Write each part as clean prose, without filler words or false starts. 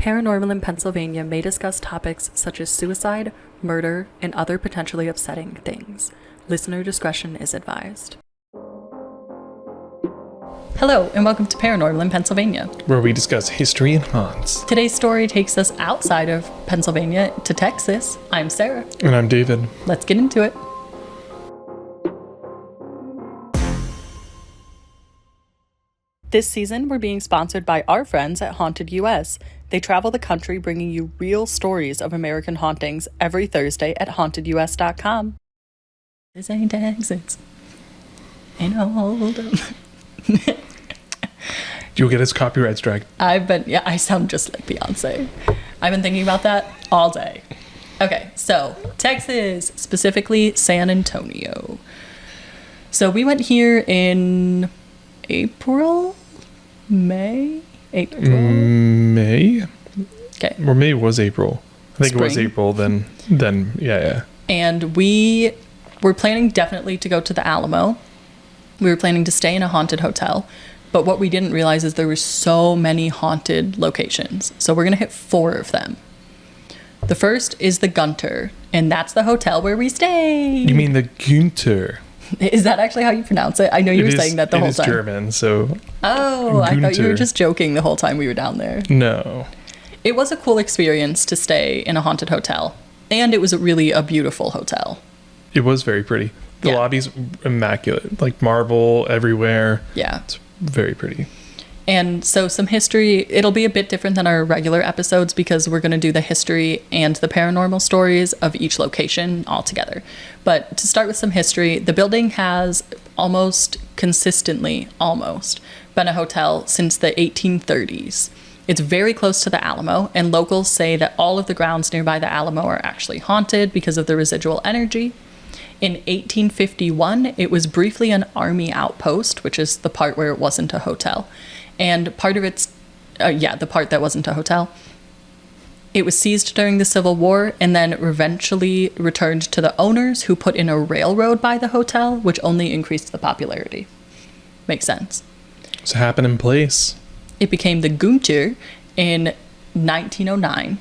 Paranormal in Pennsylvania may discuss topics such as suicide, murder, and other potentially upsetting things. Listener discretion is advised. Hello, and welcome to Paranormal in Pennsylvania, where we discuss history and haunts. Today's story takes us outside of Pennsylvania to Texas. I'm Sarah. And I'm David. Let's get into it. This season, we're being sponsored by our friends at Haunted US. They travel the country bringing you real stories of American hauntings every Thursday at hauntedus.com. This ain't Texas. Ain't no hold 'em. You'll get his copyright strike. I sound just like Beyonce. I've been thinking about that all day. Okay, so Texas, specifically San Antonio. So we went here in May? Okay. Or May was April. I think Spring. It was April, then, yeah. And we were planning definitely to go to the Alamo. We were planning to stay in a haunted hotel. But what we didn't realize is there were so many haunted locations. So we're going to hit 4 of them. The first is the Gunter, and that's the hotel where we stayed. You mean the Günther? Is that actually how you pronounce it? I know you were saying that the whole time. It is German, so... Oh, I thought you were just joking the whole time we were down there. No. It was a cool experience to stay in a haunted hotel. And it was really a beautiful hotel. It was very pretty. The lobby's immaculate. Like marble everywhere. Yeah. It's very pretty. And so some history, it'll be a bit different than our regular episodes because we're going to do the history and the paranormal stories of each location all together. But to start with some history, the building has almost consistently been a hotel since the 1830s. It's very close to the Alamo, and locals say that all of the grounds nearby the Alamo are actually haunted because of the residual energy. In 1851, it was briefly an army outpost, which is the part where it wasn't a hotel. And part of its, the part that wasn't a hotel, it was seized during the Civil War and then eventually returned to the owners who put in a railroad by the hotel, which only increased the popularity. Makes sense. It's a happening place. It became the Günther in 1909,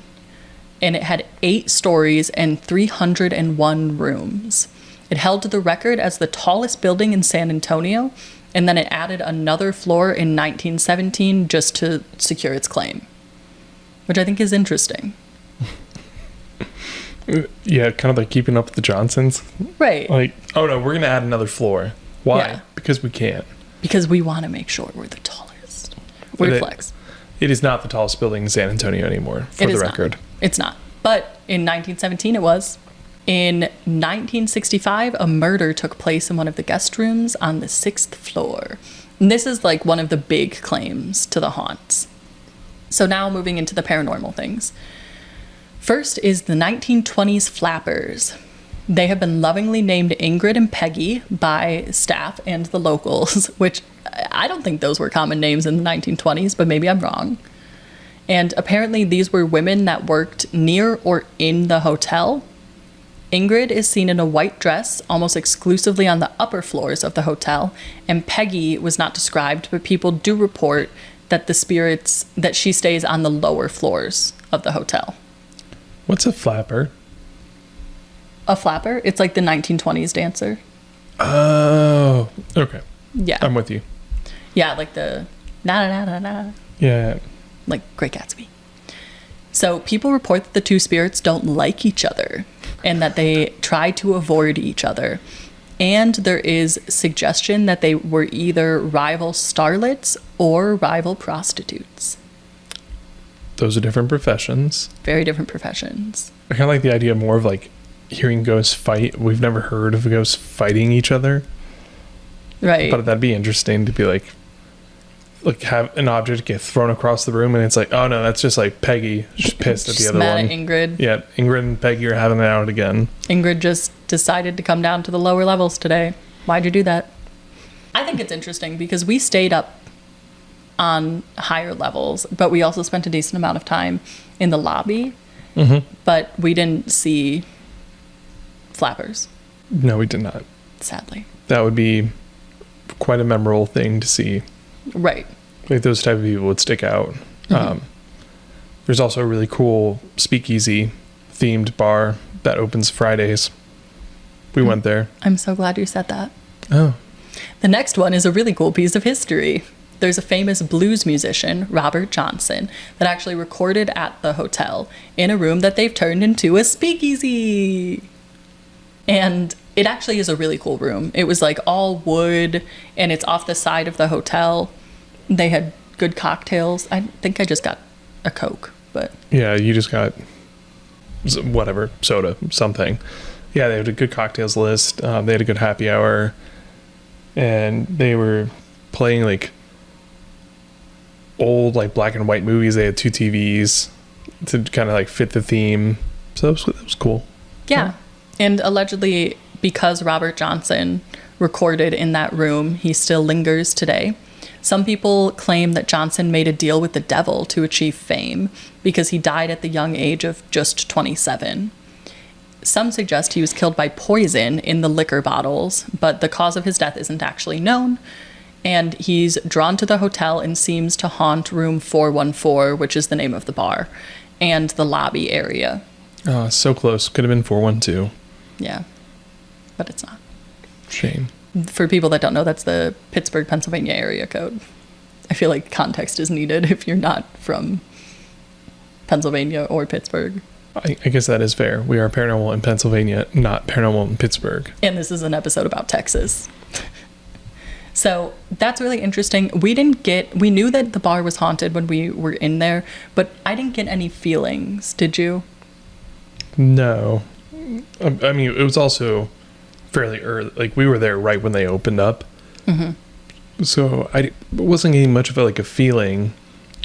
and it had 8 stories and 301 rooms. It held the record as the tallest building in San Antonio, and then it added another floor in 1917 just to secure its claim, which I think is interesting. Yeah, kind of like keeping up with the Johnsons. Right. Like, oh no, we're going to add another floor. Why? Yeah. Because we can. Because we want to make sure we're the tallest. Weird flex. It is not the tallest building in San Antonio anymore, for the record. It's not. But in 1917 it was. In 1965, a murder took place in one of the guest rooms on the 6th floor. And this is like one of the big claims to the haunts. So now moving into the paranormal things. First is the 1920s flappers. They have been lovingly named Ingrid and Peggy by staff and the locals, which I don't think those were common names in the 1920s, but maybe I'm wrong. And apparently these were women that worked near or in the hotel. Ingrid is seen in a white dress almost exclusively on the upper floors of the hotel, and Peggy was not described, but people do report that that she stays on the lower floors of the hotel. What's a flapper? A flapper? It's like the 1920s dancer. Oh, okay. Yeah. I'm with you. Yeah, like the na-na-na-na-na. Yeah. Like Great Gatsby. So people report that the two spirits don't like each other and that they try to avoid each other. And there is suggestion that they were either rival starlets or rival prostitutes. Those are different professions. Very different professions. I kind of like the idea more of like hearing ghosts fight. We've never heard of ghosts fighting each other. Right. But that'd be interesting to be like have an object get thrown across the room and it's like, oh no, that's just like Peggy. She's pissed at the other mad one. at Ingrid. Yeah, Ingrid and Peggy are having it out again. Ingrid just decided to come down to the lower levels today. Why'd you do that? I think it's interesting because we stayed up on higher levels, but we also spent a decent amount of time in the lobby. Mm-hmm. But we didn't see flappers. No, we did not. Sadly. That would be quite a memorable thing to see. Right. Like those type of people would stick out. Mm-hmm. There's also a really cool speakeasy themed bar that opens Fridays. We went there. I'm so glad you said that. Oh. The next one is a really cool piece of history. There's a famous blues musician, Robert Johnson, that actually recorded at the hotel in a room that they've turned into a speakeasy. And it actually is a really cool room. It was like all wood, and it's off the side of the hotel. They had good cocktails. I think I just got a Coke, but... Yeah, you just got whatever, soda, something. Yeah, they had a good cocktails list. They had a good happy hour. And they were playing like old like black and white movies. They had 2 TVs to kind of like fit the theme. So that was cool. Yeah. And allegedly, because Robert Johnson recorded in that room, he still lingers today. Some people claim that Johnson made a deal with the devil to achieve fame because he died at the young age of just 27. Some suggest he was killed by poison in the liquor bottles, but the cause of his death isn't actually known. And he's drawn to the hotel and seems to haunt room 414, which is the name of the bar, and the lobby area. Oh, so close. Could have been 412. Yeah, but it's not. Shame. For people that don't know, that's the Pittsburgh, Pennsylvania area code. I feel like context is needed if you're not from Pennsylvania or Pittsburgh. I guess that is fair. We are paranormal in Pennsylvania, not paranormal in Pittsburgh. And this is an episode about Texas. So that's really interesting. We knew that the bar was haunted when we were in there, but I didn't get any feelings. Did you? No. I mean, it was also fairly early. Like, we were there right when they opened up. Mm-hmm. So I wasn't getting much of a feeling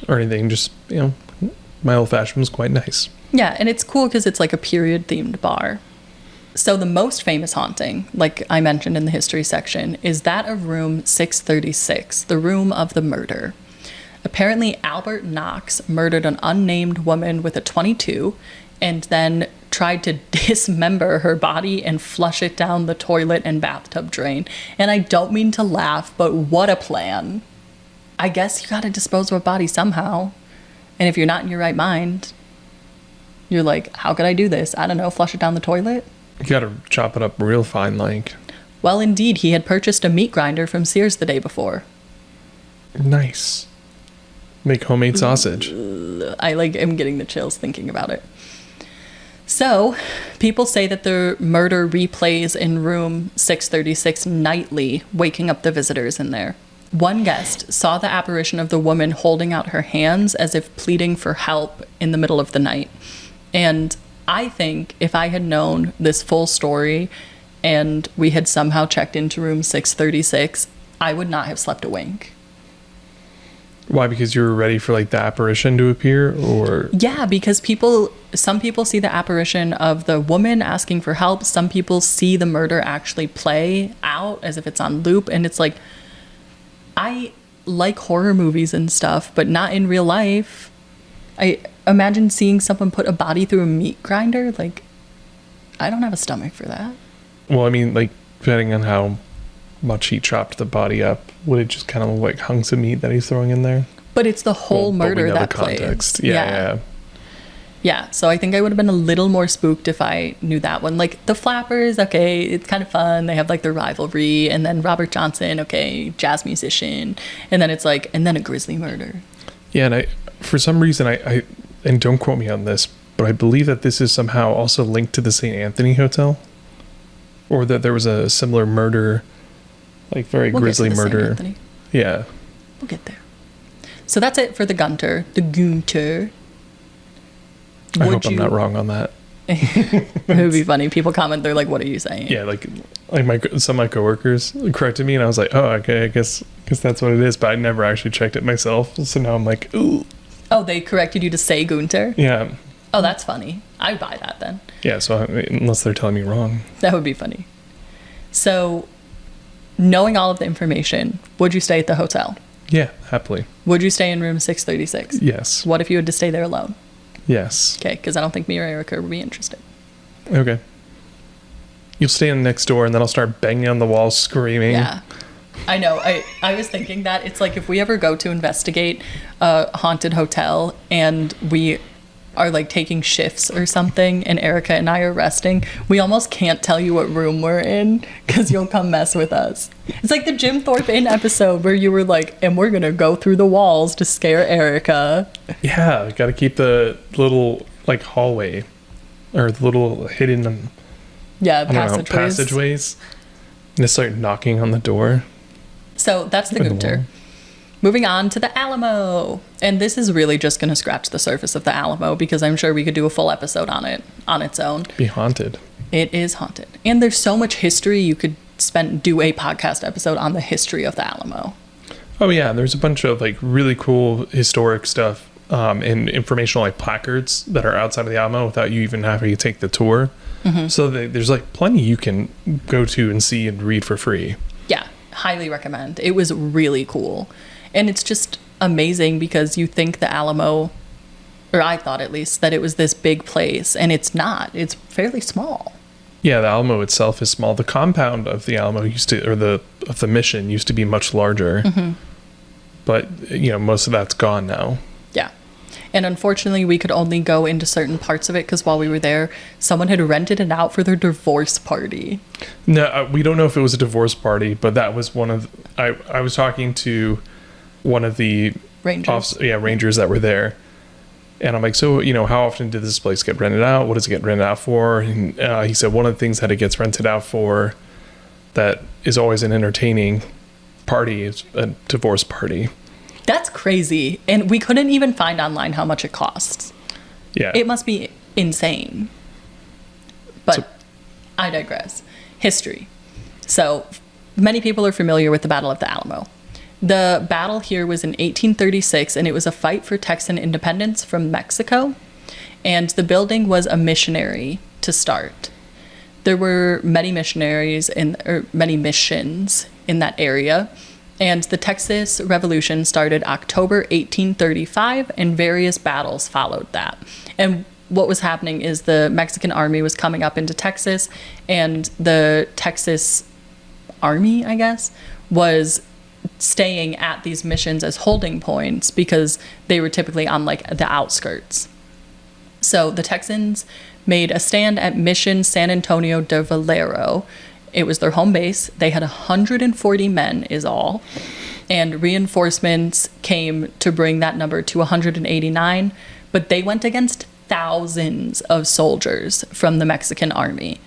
or anything. Just, my old fashioned was quite nice. Yeah, and it's cool because it's like a period themed bar. So the most famous haunting, like I mentioned in the history section, is that of room 636, the room of the murder. Apparently, Albert Knox murdered an unnamed woman with a .22 and then tried to dismember her body and flush it down the toilet and bathtub drain. And I don't mean to laugh, but what a plan. I guess you gotta dispose of a body somehow. And if you're not in your right mind, you're like, how could I do this? I don't know, flush it down the toilet? You gotta chop it up real fine, like. Well, indeed, he had purchased a meat grinder from Sears the day before. Nice. Make homemade sausage. I am getting the chills thinking about it. So, people say that the murder replays in room 636 nightly, waking up the visitors in there. One guest saw the apparition of the woman holding out her hands as if pleading for help in the middle of the night. And I think if I had known this full story and we had somehow checked into room 636, I would not have slept a wink. Why? Because you were ready for the apparition to appear, or? Yeah, because some people see the apparition of the woman asking for help. Some people see the murder actually play out as if it's on loop. And it's like, I like horror movies and stuff, but not in real life. I imagine seeing someone put a body through a meat grinder. I don't have a stomach for that. Well, I mean, depending on how much he chopped the body up, would it just kind of look like hunks of meat that he's throwing in there? But it's the whole murder that plays. Yeah. Yeah, so I think I would have been a little more spooked if I knew that one. The Flappers, okay, it's kind of fun. They have their rivalry. And then Robert Johnson, okay, jazz musician. And then it's and then a grisly murder. Yeah, and for some reason, I and don't quote me on this, but I believe that this is somehow also linked to the St. Anthony Hotel. Or that there was a similar murder, very grisly murder. St. Yeah. We'll get there. So that's it for the Gunter. The Gunter. I hope I'm not wrong on that. It would be funny. People comment, they're like, what are you saying? Yeah, some of my coworkers corrected me, and I was like, oh, okay, I guess that's what it is, but I never actually checked it myself, so now I'm like, ooh. Oh, they corrected you to say Gunter? Yeah. Oh, that's funny. I'd buy that then. Yeah, so unless they're telling me wrong. That would be funny. So, knowing all of the information, would you stay at the hotel? Yeah, happily. Would you stay in room 636? Yes. What if you had to stay there alone? Yes. Okay, because I don't think me or Erica would be interested. Okay. You'll stay in next door, and then I'll start banging on the wall, screaming. Yeah. I know. I was thinking that. It's if we ever go to investigate a haunted hotel and we are like taking shifts or something and Erica and I are resting, we almost can't tell you what room we're in because you'll come mess with us. It's like the Jim Thorpe Inn episode where you were like, and we're going to go through the walls to scare Erica. Yeah, got to keep the little like hallway or the little hidden passageways. And just start knocking on the door. So that's the Gunter. Moving on to the Alamo. And this is really just going to scratch the surface of the Alamo because I'm sure we could do a full episode on it on its own. Be haunted. It is haunted. And there's so much history you could do a podcast episode on the history of the Alamo. Oh yeah, there's a bunch of like really cool historic stuff and informational like placards that are outside of the Alamo without you even having to take the tour. Mm-hmm. So there's like plenty you can go to and see and read for free. Yeah, highly recommend. It was really cool. And it's just amazing because you think the Alamo, or I thought at least, that it was this big place, and it's not. It's fairly small. Yeah, the Alamo itself is small. The compound of the Alamo of the mission used to be much larger. Mm-hmm. But, most of that's gone now. Yeah. And unfortunately, we could only go into certain parts of it because while we were there, someone had rented it out for their divorce party. No, we don't know if it was a divorce party, but that was one of... I was talking to one of the... Rangers. Rangers that were there. And I'm like, so, how often did this place get rented out? What does it get rented out for? And he said one of the things that it gets rented out for that is always an entertaining party is a divorce party. That's crazy. And we couldn't even find online how much it costs. Yeah. It must be insane. But I digress. History. So many people are familiar with the Battle of the Alamo. The battle here was in 1836, and it was a fight for Texan independence from Mexico. And the building was a missionary to start. There were many missionaries many missions in that area. And the Texas Revolution started October 1835, and various battles followed that. And what was happening is the Mexican army was coming up into Texas, and the Texas army, I guess, was staying at these missions as holding points because they were typically on like the outskirts. So the Texans made a stand at Mission San Antonio de Valero. It was their home base. They had 140 men is all. And reinforcements came to bring that number to 189. But they went against thousands of soldiers from the Mexican army.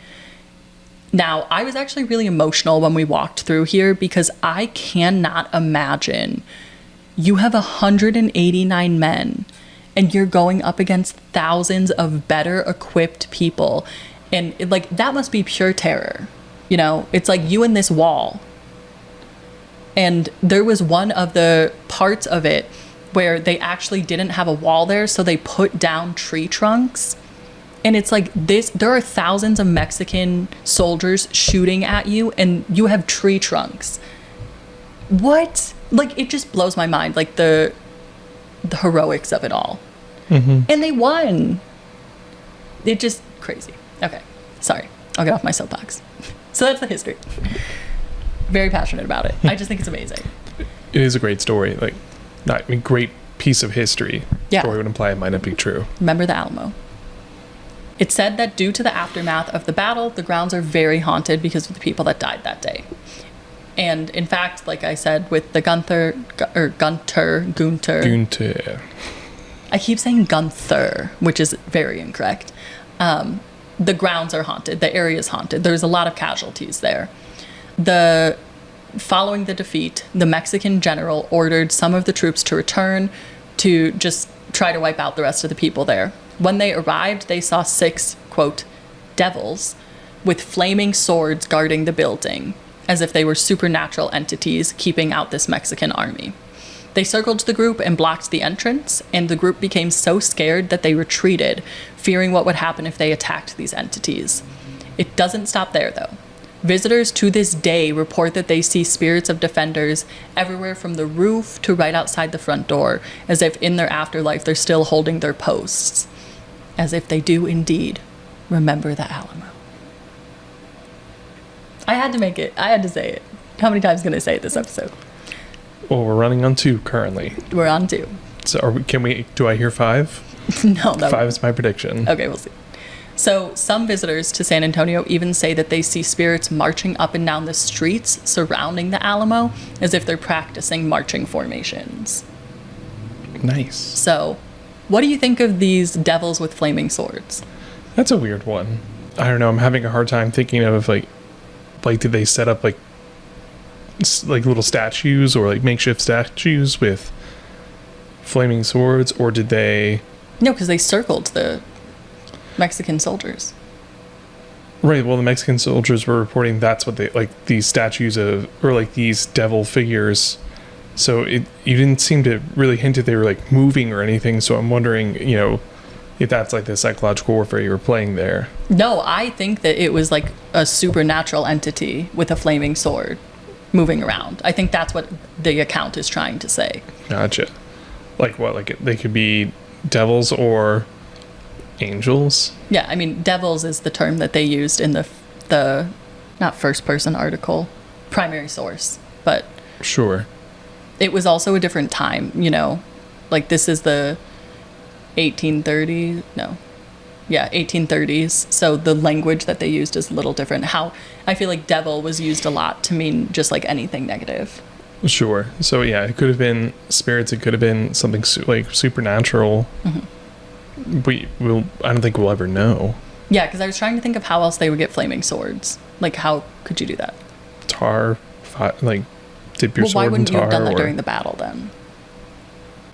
Now, I was actually really emotional when we walked through here because I cannot imagine you have 189 men and you're going up against thousands of better equipped people. And that must be pure terror. It's like you and this wall. And there was one of the parts of it where they actually didn't have a wall there, so they put down tree trunks. And it's like this, there are thousands of Mexican soldiers shooting at you, and you have tree trunks. What? It just blows my mind, the heroics of it all. Mm-hmm. And they won. It just crazy. Okay, sorry. I'll get off my soapbox. So that's the history. Very passionate about it. I just think it's amazing. It is a great story. Great piece of history. Yeah. Story would imply it might not be true. Remember the Alamo. It's said that due to the aftermath of the battle, the grounds are very haunted because of the people that died that day. And in fact, like I said, with the Gunter. I keep saying Gunther, which is very incorrect. The grounds are haunted. The area is haunted. There's a lot of casualties there. Following the defeat, the Mexican general ordered some of the troops to return to just try to wipe out the rest of the people there. When they arrived, they saw 6, quote, devils with flaming swords guarding the building, as if they were supernatural entities keeping out this Mexican army. They circled the group and blocked the entrance, and the group became so scared that they retreated, fearing what would happen if they attacked these entities. It doesn't stop there, though. Visitors to this day report that they see spirits of defenders everywhere from the roof to right outside the front door, as if in their afterlife they're still holding their posts. As if they do indeed remember the Alamo. I had to make it. I had to say it. How many times can I say it this episode? Well, we're running on 2 currently. We're on 2. So do I hear 5? No, 5 is my prediction. Okay, we'll see. So some visitors to San Antonio even say that they see spirits marching up and down the streets surrounding the Alamo as if they're practicing marching formations. Nice. So what do you think of these devils with flaming swords? That's a weird one. I don't know. I'm having a hard time thinking of like did they set up like little statues or like makeshift statues with flaming swords, or did they? No, because they circled the Mexican soldiers. Right. Well, the Mexican soldiers were reporting that's what they like, these statues of, or like these devil figures. So you didn't seem to really hint that they were like moving or anything. So I'm wondering, if that's like the psychological warfare you were playing there. No, I think that it was like a supernatural entity with a flaming sword moving around. I think that's what the account is trying to say. Gotcha. Like what? Like they could be devils or angels? Yeah, I mean, devils is the term that they used in the not first person article, primary source, but sure. It was also a different time, like this is the 1830s. 1830s. So the language that they used is a little different. How I feel like devil was used a lot to mean just like anything negative. Sure. So yeah, it could have been spirits. It could have been something like supernatural. Mm-hmm. I don't think we'll ever know. Yeah, because I was trying to think of how else they would get flaming swords. Like, how could you do that? Tar, like dip your sword in tar. Why wouldn't you have done that during the battle then?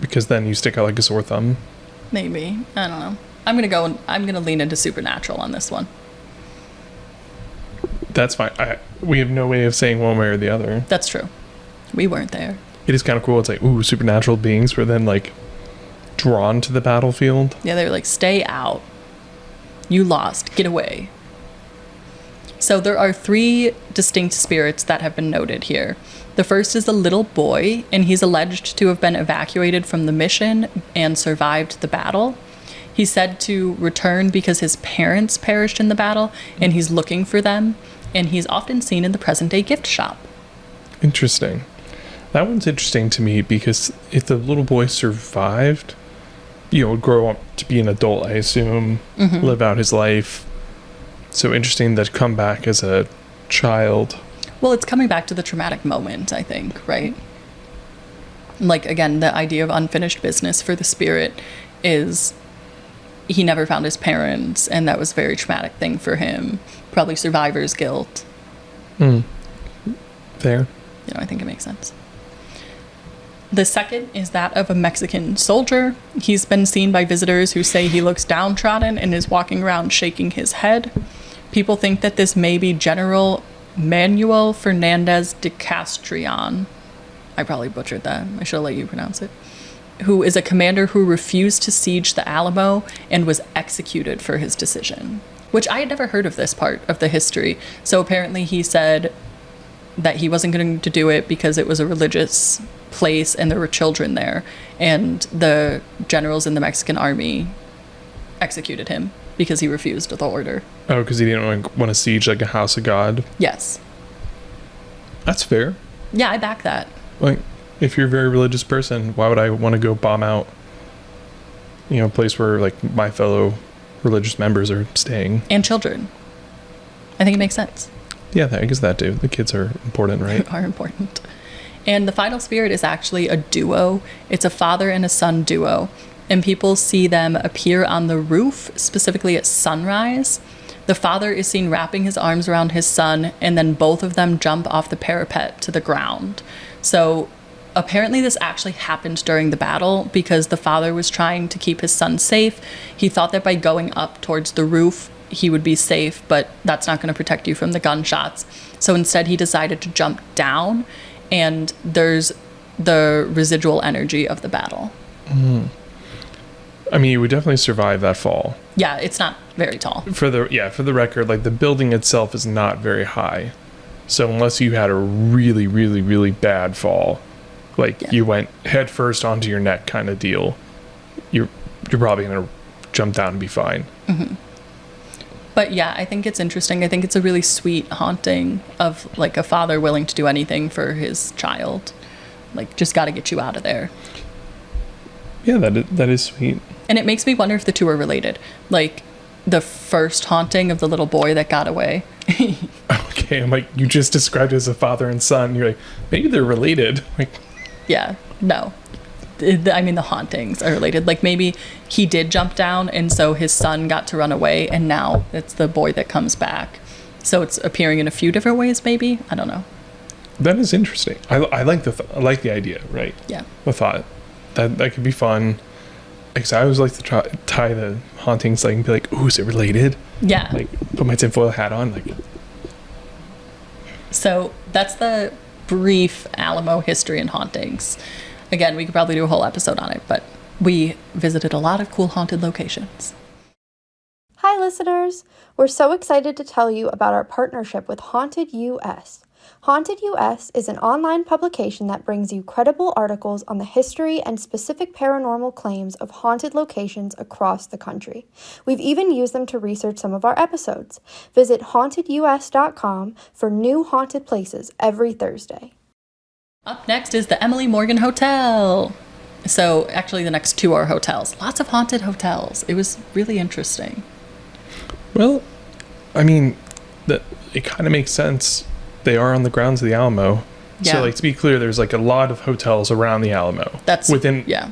Because then you stick out like a sore thumb. Maybe. I don't know. I'm gonna lean into supernatural on this one. That's fine. We have no way of saying one way or the other. That's true. We weren't there. It is kind of cool. It's like, ooh, supernatural beings were then like drawn to the battlefield. Yeah, they were like, stay out. You lost. Get away. So there are 3 distinct spirits that have been noted here. The first is a little boy, and he's alleged to have been evacuated from the mission and survived the battle. He's said to return because his parents perished in the battle, and he's looking for them, and he's often seen in the present-day gift shop. Interesting. That one's interesting to me because if the little boy survived, would grow up to be an adult, I assume, live out his life. So interesting that come back as a child. Well, it's coming back to the traumatic moment, I think, right? Like, again, the idea of unfinished business for the spirit is he never found his parents, and that was a very traumatic thing for him. Probably survivor's guilt. Fair. I think it makes sense. The second is that of a Mexican soldier. He's been seen by visitors who say he looks downtrodden and is walking around shaking his head. People think that this may be General Manuel Fernandez de Castrillon. I probably butchered that. I should have let you pronounce it. Who is a commander who refused to siege the Alamo and was executed for his decision. Which I had never heard of this part of the history. So apparently he said that he wasn't going to do it because it was a religious place and there were children there. And the generals in the Mexican army executed him because he refused the order. Oh, because he didn't want to siege like a house of God? Yes. That's fair. Yeah, I back that. Like, if you're a very religious person, why would I want to go bomb out, a place where like my fellow religious members are staying? And children. I think it makes sense. Yeah, I guess that too. The kids are important, right? Are important. And the final spirit is actually a duo. It's a father and a son duo. And people see them appear on the roof, specifically at sunrise. The father is seen wrapping his arms around his son, and then both of them jump off the parapet to the ground. So apparently this actually happened during the battle because the father was trying to keep his son safe. He thought that by going up towards the roof, he would be safe, but that's not going to protect you from the gunshots. So instead he decided to jump down, and there's the residual energy of the battle. I mean, you would definitely survive that fall. Yeah, it's not very tall. For the record, like the building itself is not very high. So unless you had a really, really, really bad fall, like you went head first onto your neck kind of deal, you're probably going to jump down and be fine. Mm-hmm. But yeah, I think it's interesting. I think it's a really sweet haunting of like a father willing to do anything for his child. Like, just got to get you out of there. Yeah, that is sweet. And it makes me wonder if the two are related. Like, the first haunting of the little boy that got away. Okay, I'm like, you just described it as a father and son. You're like, maybe they're related. Like, Yeah, no. I mean, the hauntings are related. Like, maybe he did jump down, and so his son got to run away, and now it's the boy that comes back. So it's appearing in a few different ways, maybe? I don't know. that is interesting. I like I like the idea, right? Yeah. The thought. That could be fun. Because I always like to tie the hauntings, like, and be like, ooh, is it related? Yeah. Like, put my tinfoil hat on, like. So that's the brief Alamo history and hauntings. Again, we could probably do a whole episode on it, but we visited a lot of cool haunted locations. Hi, listeners! We're so excited to tell you about our partnership with Haunted US. Haunted US is an online publication that brings you credible articles on the history and specific paranormal claims of haunted locations across the country. We've even used them to research some of our episodes. Visit hauntedus.com for new haunted places every Thursday. Up next is the Emily Morgan Hotel. So actually the next two are hotels. Lots of haunted hotels. It was really interesting. Well, I mean, it kind of makes sense. They are on the grounds of the Alamo. Yeah. So, like, to be clear, there's like a lot of hotels around the Alamo. That's within, yeah,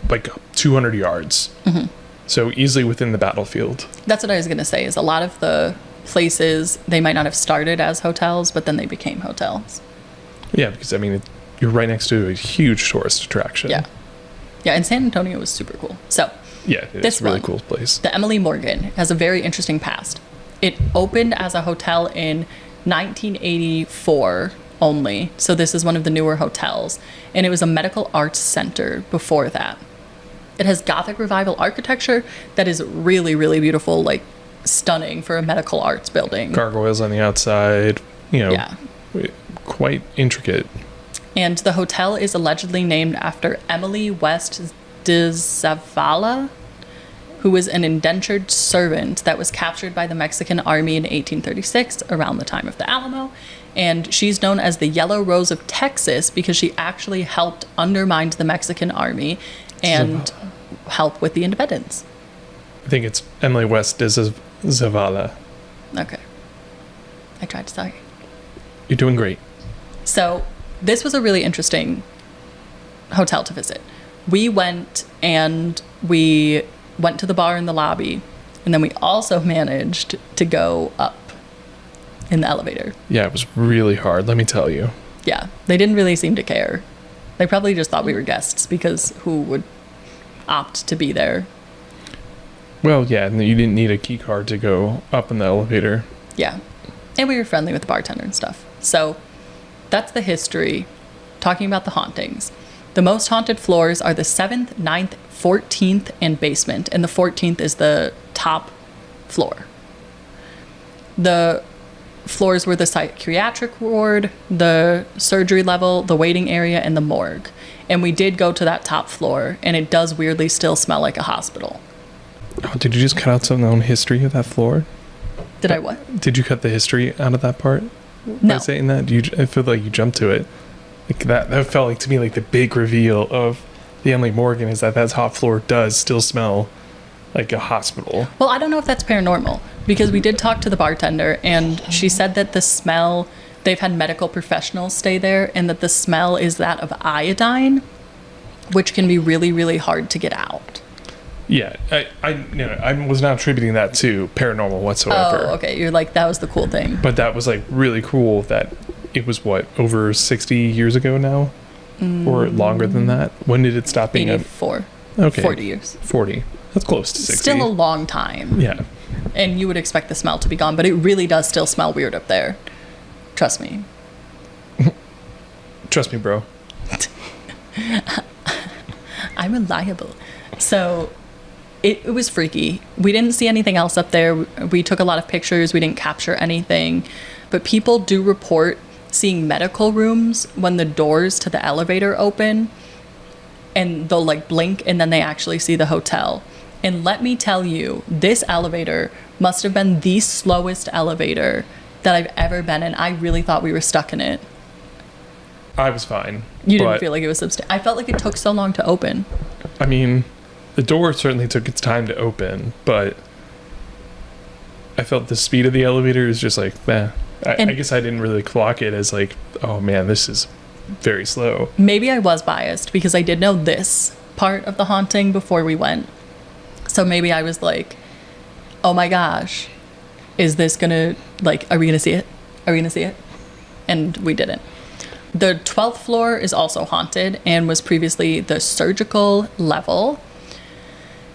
like 200 yards. Mm-hmm. So easily within the battlefield. That's what I was going to say, is a lot of the places, they might not have started as hotels, but then they became hotels. Yeah, because, I mean, you're right next to a huge tourist attraction. Yeah. Yeah, and San Antonio was super cool. So, yeah, it's a really cool place. The Emily Morgan has a very interesting past. It opened as a hotel in 1984 only. So this is one of the newer hotels. And it was a medical arts center before that. It has Gothic Revival architecture that is really, really beautiful, like stunning for a medical arts building. Gargoyles on the outside, Yeah. Quite intricate. And the hotel is allegedly named after Emily West de Zavala, who was an indentured servant that was captured by the Mexican army in 1836 around the time of the Alamo. And she's known as the Yellow Rose of Texas because she actually helped undermine the Mexican army and help with the independence. I think it's Emily West de Zavala. Okay. I tried, sorry. You're doing great. So this was a really interesting hotel to visit. We went and we went to the bar in the lobby, and then we also managed to go up in the elevator. Yeah, it was really hard, let me tell you. Yeah, they didn't really seem to care. They probably just thought we were guests, because who would opt to be there? Well, yeah, and you didn't need a key card to go up in the elevator. Yeah, and we were friendly with the bartender and stuff. So that's the history, talking about the hauntings. The most haunted floors are the 7th, 9th, 14th, and basement. And the 14th is the top floor. The floors were the psychiatric ward, the surgery level, the waiting area, and the morgue. And we did go to that top floor, and it does weirdly still smell like a hospital. Oh, did you just cut out some of the own history of that floor? Did I what? Did you cut the history out of that part? No. By saying that? I feel like you jumped to it. Like that felt like to me like the big reveal of the Emily Morgan is that top floor does still smell like a hospital. Well, I don't know if that's paranormal, because we did talk to the bartender, and she said that the smell, they've had medical professionals stay there, and that the smell is that of iodine, which can be really, really hard to get out. Yeah, I was not attributing that to paranormal whatsoever. Oh, okay. You're like, that was the cool thing. But that was like really cool that it was over 60 years ago now? Or longer than that? When did it stop being 84. Okay. 40 years. 40. That's close to 60. Still a long time. Yeah. And you would expect the smell to be gone, but it really does still smell weird up there. Trust me. Trust me, bro. I'm reliable. So it was freaky. We didn't see anything else up there. We took a lot of pictures. We didn't capture anything. But people do report seeing medical rooms when the doors to the elevator open, and they'll like blink, and then they actually see the hotel. And let me tell you, this elevator must have been the slowest elevator that I've ever been in. I really thought we were stuck in it. I was fine. You didn't feel like it was substantial. I felt like it took so long to open. I mean, The door certainly took its time to open, but I felt the speed of the elevator is just like, meh. I guess I didn't really clock it as like, oh man, this is very slow. Maybe I was biased because I did know this part of the haunting before we went. So maybe I was like, oh my gosh, is this gonna, like, are we gonna see it? Are we gonna see it? And we didn't. The 12th floor is also haunted and was previously the surgical level.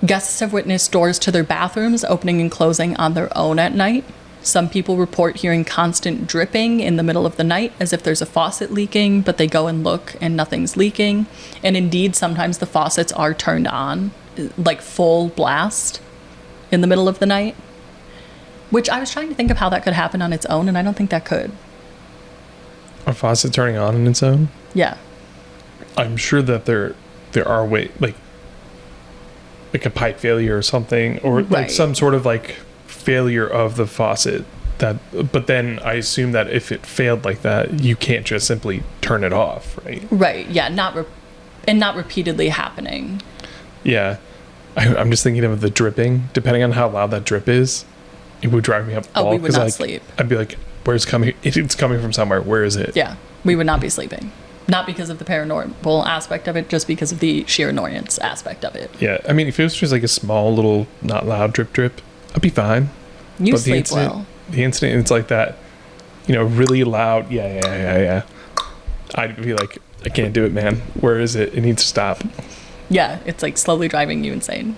Guests have witnessed doors to their bathrooms opening and closing on their own at night. Some people report hearing constant dripping in the middle of the night as if there's a faucet leaking, but they go and look and nothing's leaking. And indeed, sometimes the faucets are turned on, like full blast in the middle of the night. Which I was trying to think of how that could happen on its own, and I don't think that could. A faucet turning on its own? Yeah. I'm sure that there are ways, like a pipe failure or something, or like Right. some sort of like failure of the faucet. But then I assume that if it failed like that, you can't just simply turn it off, right? Right, yeah, not repeatedly happening. Yeah. I'm just thinking of the dripping. Depending on how loud that drip is, it would drive me up the Oh, wall. we would not like, sleep. I'd be like, where's it coming? If it's coming from somewhere, where is it? Yeah, we would not be sleeping. Not because of the paranormal aspect of it, just because of the sheer annoyance aspect of it. Yeah. I mean, if it was just like a small little, not loud drip, I'd be fine. You But sleep well. The incident, it's like that, really loud. Yeah. I'd be like, I can't do it, man. Where is it? It needs to stop. Yeah, it's like slowly driving you insane.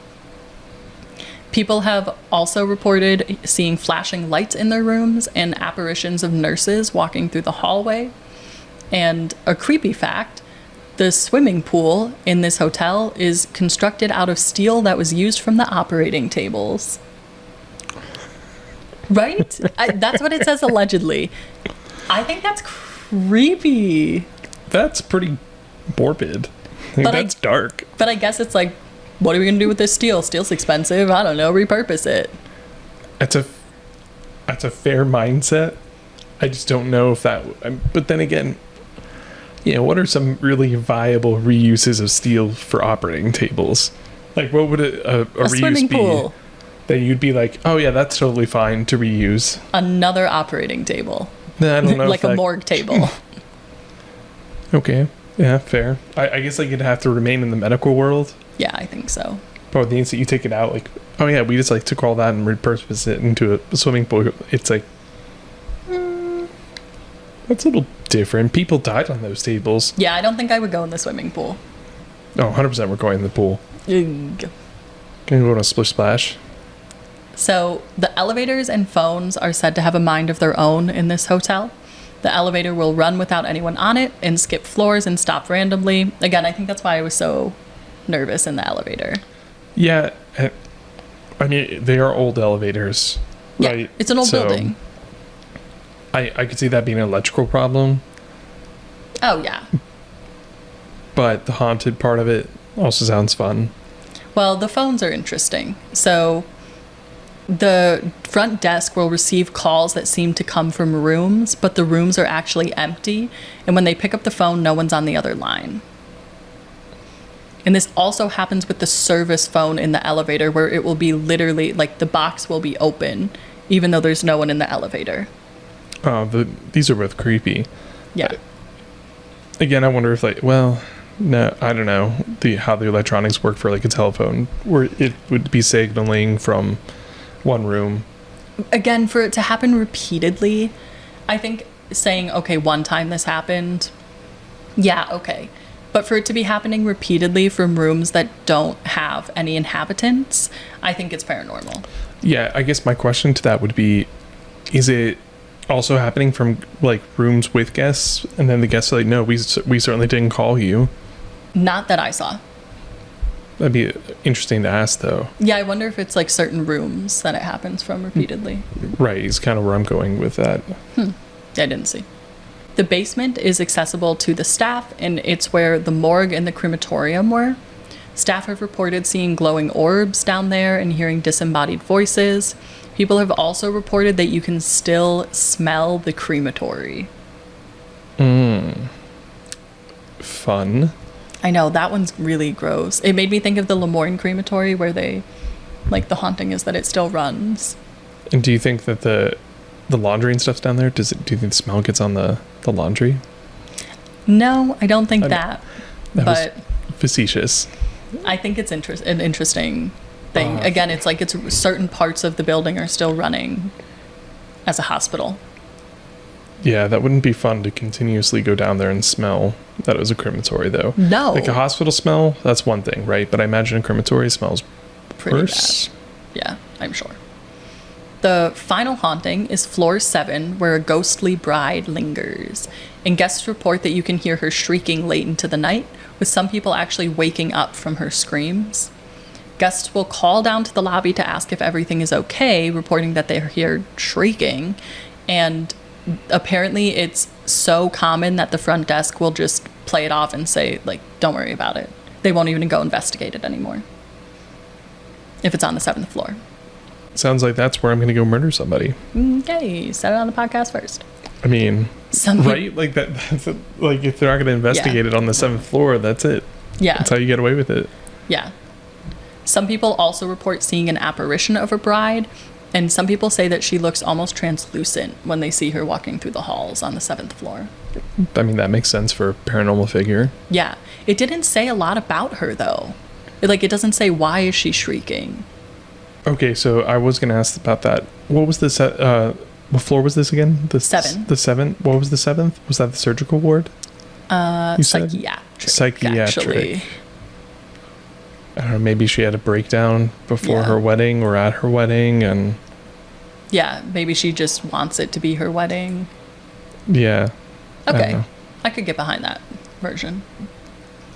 People have also reported seeing flashing lights in their rooms and apparitions of nurses walking through the hallway. And a creepy fact, the swimming pool in this hotel is constructed out of steel that was used from the operating tables. Right? That's what it says allegedly. I think that's creepy. That's pretty morbid. That's dark. But I guess it's like, what are we going to do with this steel? Steel's expensive. I don't know. Repurpose it. That's a fair mindset. I just don't know if that... But then again, what are some really viable reuses of steel for operating tables? Like, what would a reuse swimming be? Pool. That you'd be like, oh yeah, that's totally fine to reuse. Another operating table. No, I don't know. Like a morgue table. Okay. Yeah, fair. I guess like it'd have to remain in the medical world. Yeah, I think so. But the instant you take it out, like, oh yeah, we just like took all that and repurposed it into a swimming pool. It's like, that's a little different. People died on those tables. Yeah, I don't think I would go in the swimming pool. Oh, 100% we're going in the pool. Ugh. Can we go on a splish splash? So the elevators and phones are said to have a mind of their own in this hotel. The elevator will run without anyone on it and skip floors and stop randomly. Again, I think that's why I was so nervous in the elevator. Yeah. I mean, they are old elevators, Yeah, right? it's an old building. I could see that being an electrical problem, Oh, yeah. but the haunted part of it also sounds fun. Well, the phones are interesting. So the front desk will receive calls that seem to come from rooms, but the rooms are actually empty. And when they pick up the phone, no one's on the other line. And this also happens with the service phone in the elevator, where it will be literally like the box will be open, even though there's no one in the elevator. Oh, these are both creepy. Yeah. Again, I wonder if no, I don't know how the electronics work for like a telephone, where it would be signaling from one room. Again, for it to happen repeatedly, I think saying, okay, one time this happened, yeah, okay. But for it to be happening repeatedly from rooms that don't have any inhabitants, I think it's paranormal. Yeah, I guess my question to that would be, is it also happening from like rooms with guests, and then the guests are like, no, we certainly didn't call you? Not that I saw. That'd be interesting to ask, though. Yeah, I wonder if it's like certain rooms that it happens from repeatedly. Right, is kind of where I'm going with that. I didn't see. The basement is accessible to the staff, and it's where the morgue and the crematorium were. Staff have reported seeing glowing orbs down there and hearing disembodied voices. People have also reported that you can still smell the crematory. Fun. I know, that one's really gross. It made me think of the Lemoyne crematory where they, like, the haunting is that it still runs. And do you think that the laundry and stuff's down there, do you think the smell gets on the laundry? No, I don't think that. That but was facetious. I think it's an interesting thing. Again, it's like it's certain parts of the building are still running as a hospital. Yeah, that wouldn't be fun to continuously go down there and smell that it was a crematory, though. No. Like a hospital smell, that's one thing, right? But I imagine a crematory smells Pretty worse. bad. Yeah, I'm sure. The final haunting is floor 7, where a ghostly bride lingers. And guests report that you can hear her shrieking late into the night, with some people actually waking up from her screams. Guests will call down to the lobby to ask if everything is okay, reporting that they hear shrieking. And apparently it's so common that the front desk will just play it off and say, like, don't worry about it. They won't even go investigate it anymore if it's on the 7th floor. Sounds like that's where I'm going to go murder somebody. Okay, said it on the podcast first. I mean, Some right? Like that's it. Like if they're not going to investigate it on the 7th floor, that's it. Yeah. That's how you get away with it. Yeah. Some people also report seeing an apparition of a bride, and some people say that she looks almost translucent when they see her walking through the halls on the 7th floor. I mean, that makes sense for a paranormal figure. Yeah. It didn't say a lot about her, though. It doesn't say why is she shrieking. Okay, so I was going to ask about that. What was this? What floor was this again? The 7. The 7th. What was the 7th? Was that the surgical ward? You said? Psychiatric. Actually. I don't know. Maybe she had a breakdown before her wedding or at her wedding, and yeah, maybe she just wants it to be her wedding. Yeah. Okay, I could get behind that version.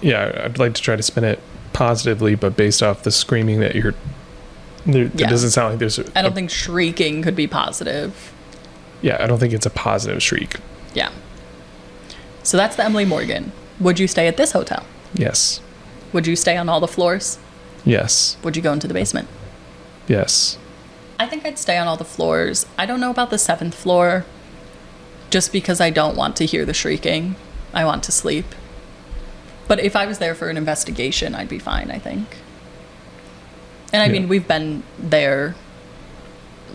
Yeah, I'd like to try to spin it positively, but based off the screaming that you're. It doesn't sound like there's. I don't think shrieking could be positive. Yeah, I don't think it's a positive shriek. Yeah. So that's the Emily Morgan. Would you stay at this hotel? Yes. Would you stay on all the floors? Yes. Would you go into the basement? Yes. I think I'd stay on all the floors. I don't know about the 7th floor, just because I don't want to hear the shrieking. I want to sleep. But if I was there for an investigation, I'd be fine, I think. And I mean, we've been there,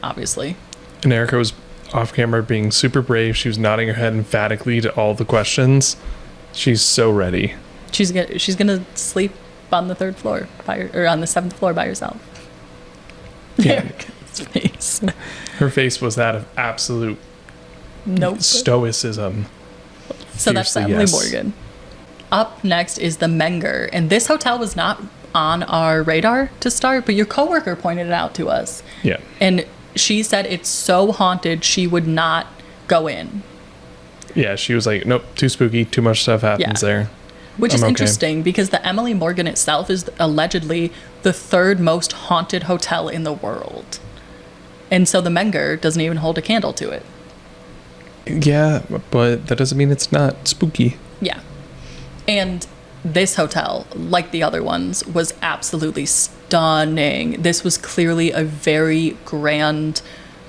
obviously. And Erica was off camera being super brave. She was nodding her head emphatically to all the questions. She's so ready. She's gonna sleep on the 3rd floor or on the 7th floor by herself. Yeah. Erica's face. Her face was that of absolute stoicism. So that's the Emily Morgan. Up next is the Menger, and this hotel was not on our radar to start, but your coworker pointed it out to us. Yeah. And she said it's so haunted she would not go in. Yeah, she was like, nope, too spooky, too much stuff happens there. Which is interesting because the Emily Morgan itself is allegedly the 3rd most haunted hotel in the world. And so the Menger doesn't even hold a candle to it. Yeah, but that doesn't mean it's not spooky. Yeah. And this hotel, like the other ones, was absolutely stunning. This was clearly a very grand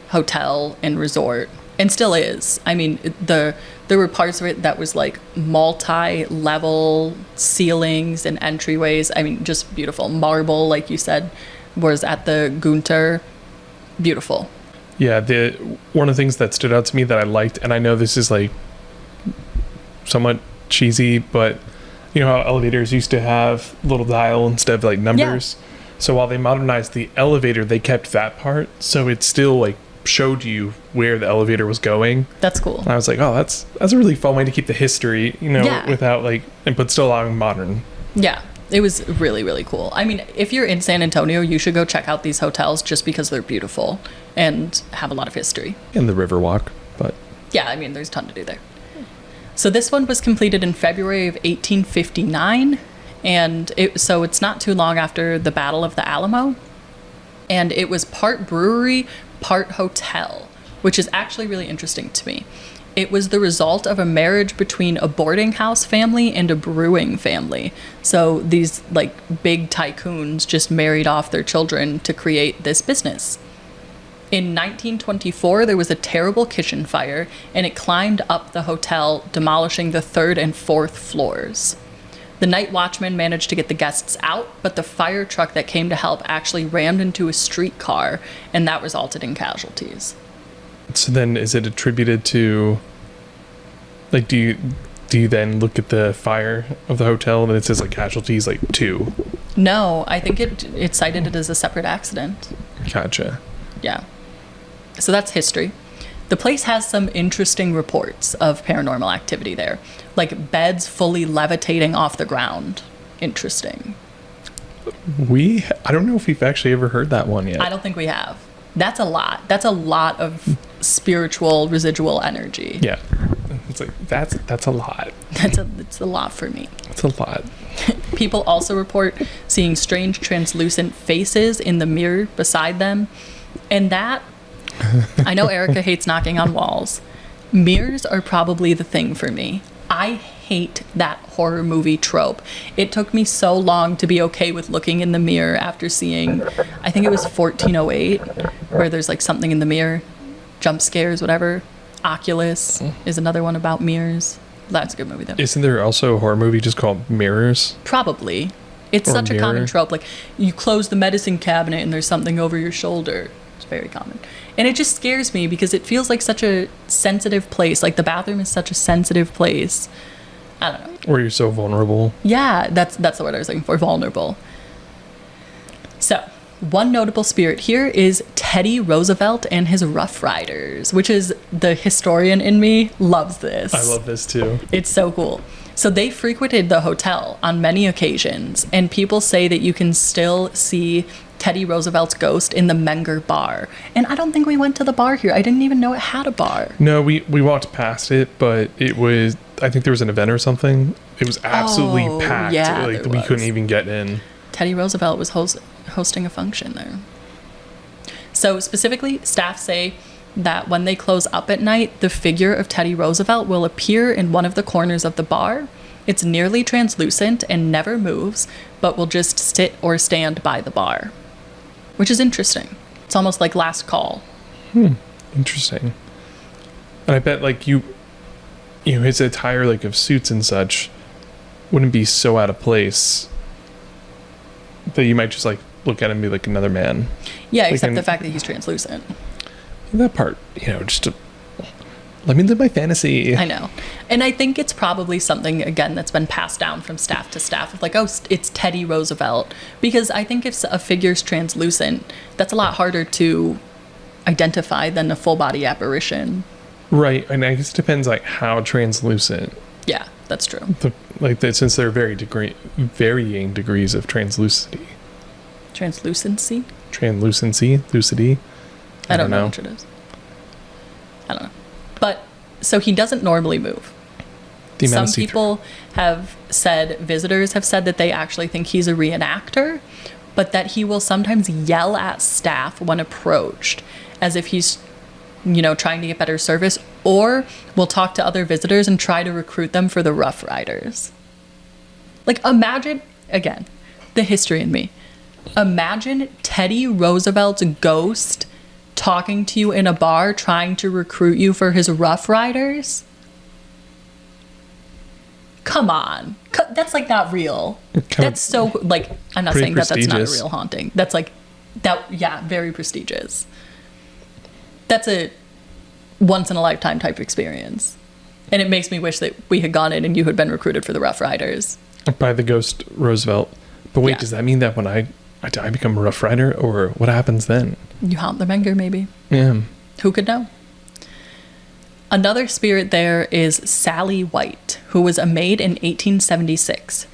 hotel and resort, and still is. I mean, there were parts of it that was like multi-level ceilings and entryways. I mean, just beautiful. Marble, like you said, was at the Gunter. Beautiful. Yeah, one of the things that stood out to me that I liked, and I know this is like somewhat cheesy, but you know how elevators used to have little dial instead of like numbers? Yeah. So while they modernized the elevator, they kept that part, so it still like showed you where the elevator was going. That's cool. And I was like, oh, that's a really fun way to keep the history, you know, without like, but still allowing modern. Yeah, it was really, really cool. I mean, if you're in San Antonio, you should go check out these hotels just because they're beautiful and have a lot of history. And the Riverwalk, but yeah, I mean, there's a ton to do there. So this one was completed in February of 1859, and so it's not too long after the Battle of the Alamo, and it was part brewery, part hotel, which is actually really interesting to me. It was the result of a marriage between a boarding house family and a brewing family. So these like big tycoons just married off their children to create this business. In 1924, there was a terrible kitchen fire, and it climbed up the hotel, demolishing the 3rd and 4th floors. The night watchman managed to get the guests out, but the fire truck that came to help actually rammed into a streetcar, and that resulted in casualties. So then is it attributed to, like, do you then look at the fire of the hotel and it says like casualties like 2? No, I think it cited it as a separate accident. Gotcha. Yeah. So that's history. The place has some interesting reports of paranormal activity there, like beds fully levitating off the ground. Interesting. I don't know if we've actually ever heard that one yet. I don't think we have. That's a lot. That's a lot of spiritual residual energy. Yeah. It's like, that's a lot. It's a lot for me. It's a lot. People also report seeing strange translucent faces in the mirror beside them. And that, I know Erica hates knocking on walls. Mirrors are probably the thing for me. I hate that horror movie trope. It took me so long to be okay with looking in the mirror after seeing, I think it was 1408, where there's like something in the mirror, jump scares, whatever. Oculus is another one about mirrors. That's a good movie though. Isn't there also a horror movie just called Mirrors? Probably. It's Or such a Mirror? common trope. Like, you close the medicine cabinet and there's something over your shoulder. It's very common. And it just scares me because it feels like such a sensitive place. Like, the bathroom is such a sensitive place. I don't know. Where you're so vulnerable. Yeah, that's the word I was looking for, vulnerable. So, one notable spirit here is Teddy Roosevelt and his Rough Riders, which is, the historian in me loves this. I love this too. It's so cool. So they frequented the hotel on many occasions, and people say that you can still see Teddy Roosevelt's ghost in the Menger bar. And I don't think we went to the bar here. I didn't even know it had a bar. No, we walked past it, but it was, I think there was an event or something. It was absolutely packed. yeah, Like, there we was. couldn't even get in. Teddy Roosevelt was hosting a function there. So specifically, staff say that when they close up at night, the figure of Teddy Roosevelt will appear in one of the corners of the bar. It's nearly translucent and never moves, but will just sit or stand by the bar, which is interesting. It's almost like Last Call. Interesting. And I bet like you know, his attire like of suits and such wouldn't be so out of place that you might just like look at him and be like another man. Yeah, Like except in- the fact that he's translucent. That part, you know, just to, let me live my fantasy. I know. And I think it's probably something, again, that's been passed down from staff to staff. Of like, oh, it's Teddy Roosevelt. Because I think if a figure's translucent, that's a lot harder to identify than a full body apparition. Right, and I guess it depends like how translucent. Yeah, that's true. Since there are varying degrees of translucency. Translucency? Lucidity. I don't know which it is. I don't know. But, so he doesn't normally move. The amount Some of see-through. people have said, visitors have said that they actually think he's a reenactor, but that he will sometimes yell at staff when approached, as if he's, you know, trying to get better service, or will talk to other visitors and try to recruit them for the Rough Riders. Like, imagine, again, the history in me. Imagine Teddy Roosevelt's ghost talking to you in a bar, trying to recruit you for his Rough Riders. Come on. That's like not real. That's so, like, I'm not pretty saying that that's not a prestigious. real haunting. That's like, that, yeah, very prestigious. That's a once in a lifetime type experience. And it makes me wish that we had gone in and you had been recruited for the Rough Riders. By the ghost Roosevelt. But wait, Yeah. does that mean that when I die, I become a Rough Rider, or what happens then? You haunt the Menger, maybe. Yeah. Who could know? Another spirit there is Sally White, who was a maid in 1876.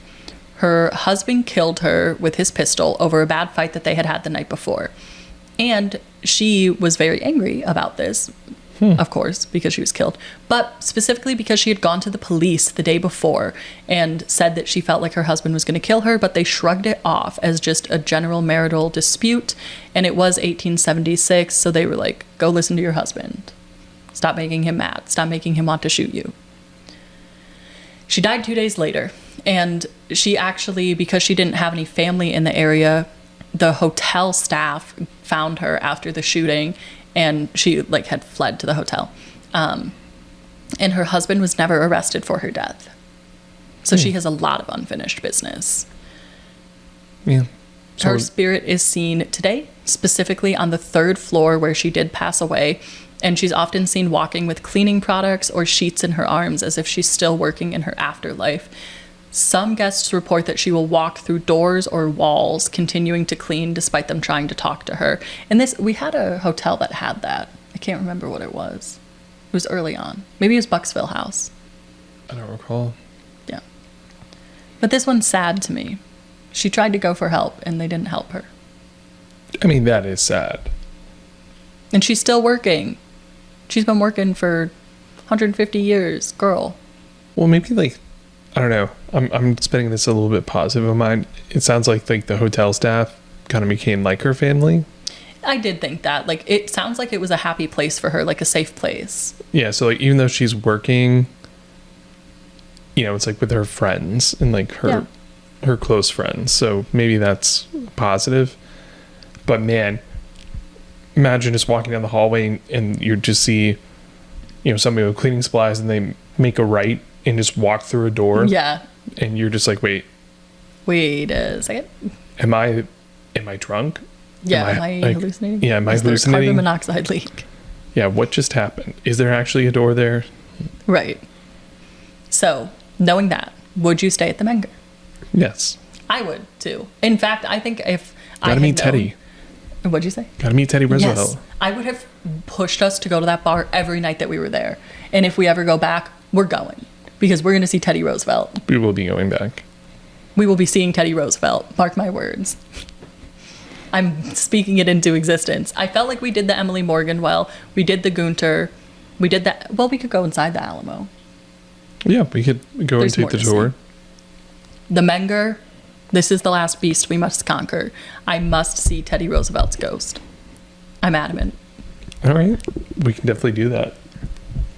Her husband killed her with his pistol over a bad fight that they had the night before. And she was very angry about this, of course, because she was killed, but specifically because she had gone to the police the day before and said that she felt like her husband was going to kill her, but they shrugged it off as just a general marital dispute. And it was 1876, so they were like, go listen to your husband. Stop making him mad. Stop making him want to shoot you. She died 2 days later, and she actually, because she didn't have any family in the area, the hotel staff found her after the shooting, and she like had fled to the hotel. And her husband was never arrested for her death. So she has a lot of unfinished business. Yeah. So, Her spirit is seen today, specifically on the 3rd floor where she did pass away. And she's often seen walking with cleaning products or sheets in her arms as if she's still working in her afterlife. Some guests report that she will walk through doors or walls, continuing to clean despite them trying to talk to her. And we had a hotel that had that. I can't remember what it was. It was early on. Maybe it was Bucksville House. I don't recall. Yeah. But this one's sad to me. She tried to go for help and they didn't help her. I mean, that is sad. And she's still working. She's been working for 150 years, girl. Well, maybe like, I don't know. I'm spinning this a little bit positive of mine. It sounds like the hotel staff kind of became like her family. I did think that. Like, it sounds like it was a happy place for her, like a safe place. Yeah, so like even though she's working, it's like with her friends and like her close friends. So maybe that's positive. But man, imagine just walking down the hallway and you just see, somebody with cleaning supplies and they make a right and just walk through a door. Yeah. And you're just like, wait a second. Am I drunk? Yeah, am I hallucinating? Yeah, am I hallucinating? Is there carbon monoxide leak? Yeah, what just happened? Is there actually a door there? Right. So, knowing that, would you stay at the Menger? Yes. I would, too. In fact, I think if Gotta meet Teddy. What'd you say? Gotta meet Teddy Roosevelt. Yes. I would have pushed us to go to that bar every night that we were there. And if we ever go back, we're going. Because we're going to see Teddy Roosevelt. We will be going back. We will be seeing Teddy Roosevelt. Mark my words. I'm speaking it into existence. I felt like we did the Emily Morgan well. We did the Gunter. We did that. Well, we could go inside the Alamo. Yeah, we could go and take the tour. The Menger, this is the last beast we must conquer. I must see Teddy Roosevelt's ghost. I'm adamant. All right. We can definitely do that.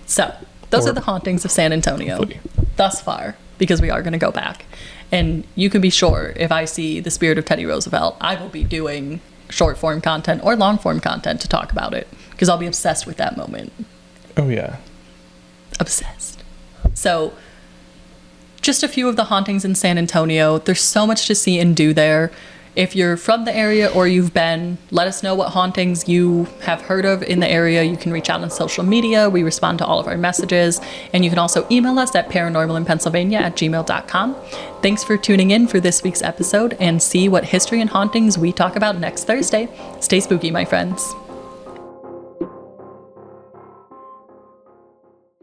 So, those are the hauntings of San Antonio thus far, because we are going to go back. And you can be sure if I see the spirit of Teddy Roosevelt, I will be doing short form content or long form content to talk about it, because I'll be obsessed with that moment. Oh, yeah. Obsessed. So, just a few of the hauntings in San Antonio. There's so much to see and do there. If you're from the area or you've been, let us know what hauntings you have heard of in the area. You can reach out on social media. We respond to all of our messages. And you can also email us at paranormalinpennsylvania@gmail.com. Thanks for tuning in for this week's episode, and see what history and hauntings we talk about next Thursday. Stay spooky, my friends.